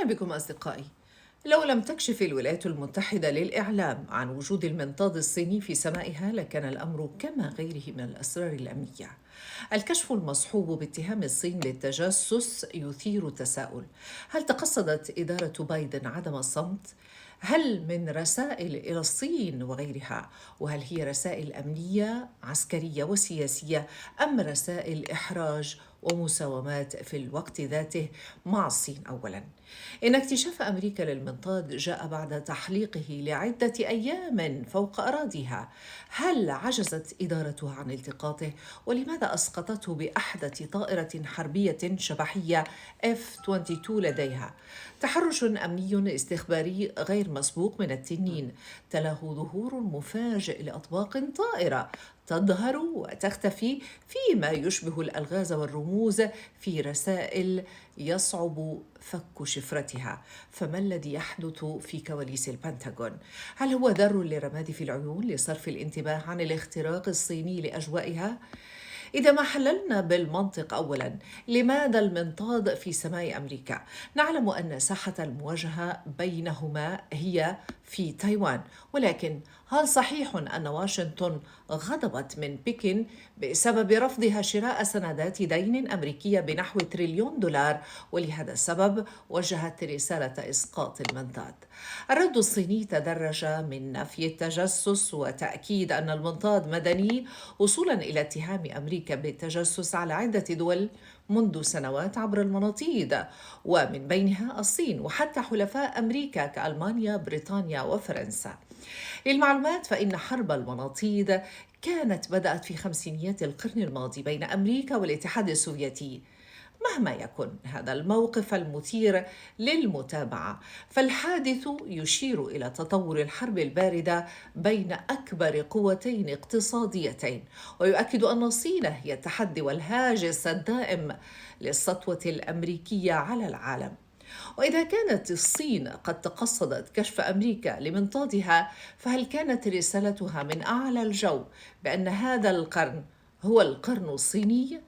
أهلا بكم أصدقائي. لو لم تكشف الولايات المتحدة للإعلام عن وجود المنطاد الصيني في سمائها لكان الأمر كما غيره من الأسرار الأمنية. الكشف المصحوب باتهام الصين بالتجسس يثير التساؤل: هل تقصدت إدارة بايدن عدم الصمت؟ هل من رسائل إلى الصين وغيرها؟ وهل هي رسائل أمنية عسكرية وسياسية أم رسائل إحراج ومساومات في الوقت ذاته مع الصين أولاً؟ إن اكتشاف أمريكا للمنطاد جاء بعد تحليقه لعدة أيام فوق أراضيها. هل عجزت إدارتها عن التقاطه؟ ولماذا أسقطته بأحدث طائرة حربية شبحية F-22 لديها؟ تحرش أمني استخباري غير مسبوق من التنين، تلاه ظهور مفاجئ لأطباق طائرة تظهر وتختفي فيما يشبه الألغاز والرموز في رسائل يصعب فك شفرتها. فما الذي يحدث في كواليس البنتاغون؟ هل هو ذر للرماد في العيون لصرف الانتباه عن الاختراق الصيني لأجوائها؟ إذا ما حللنا بالمنطق أولا، لماذا المنطاد في سماء أمريكا؟ نعلم أن ساحة المواجهة بينهما هي في تايوان، ولكن هل صحيح أن واشنطن غضبت من بكين بسبب رفضها شراء سندات دين أمريكية بنحو تريليون دولار، ولهذا السبب وجهت رسالة إسقاط المنطاد؟ الرد الصيني تدرج من نفي التجسس وتأكيد أن المنطاد مدني، وصولا إلى اتهام أمريكا بالتجسس على عدة دول منذ سنوات عبر المناطيد، ومن بينها الصين وحتى حلفاء أمريكا كألمانيا، بريطانيا وفرنسا. للمعلومات، فإن حرب المناطيد كانت بدأت في خمسينيات القرن الماضي بين أمريكا والاتحاد السوفيتي. مهما يكن هذا الموقف المثير للمتابعة، فالحادث يشير إلى تطور الحرب الباردة بين أكبر قوتين اقتصاديتين، ويؤكد أن الصين هي التحدي والهاجس الدائم للسطوة الأمريكية على العالم. وإذا كانت الصين قد تقصدت كشف أمريكا لمنطادها، فهل كانت رسالتها من أعلى الجو بأن هذا القرن هو القرن الصيني؟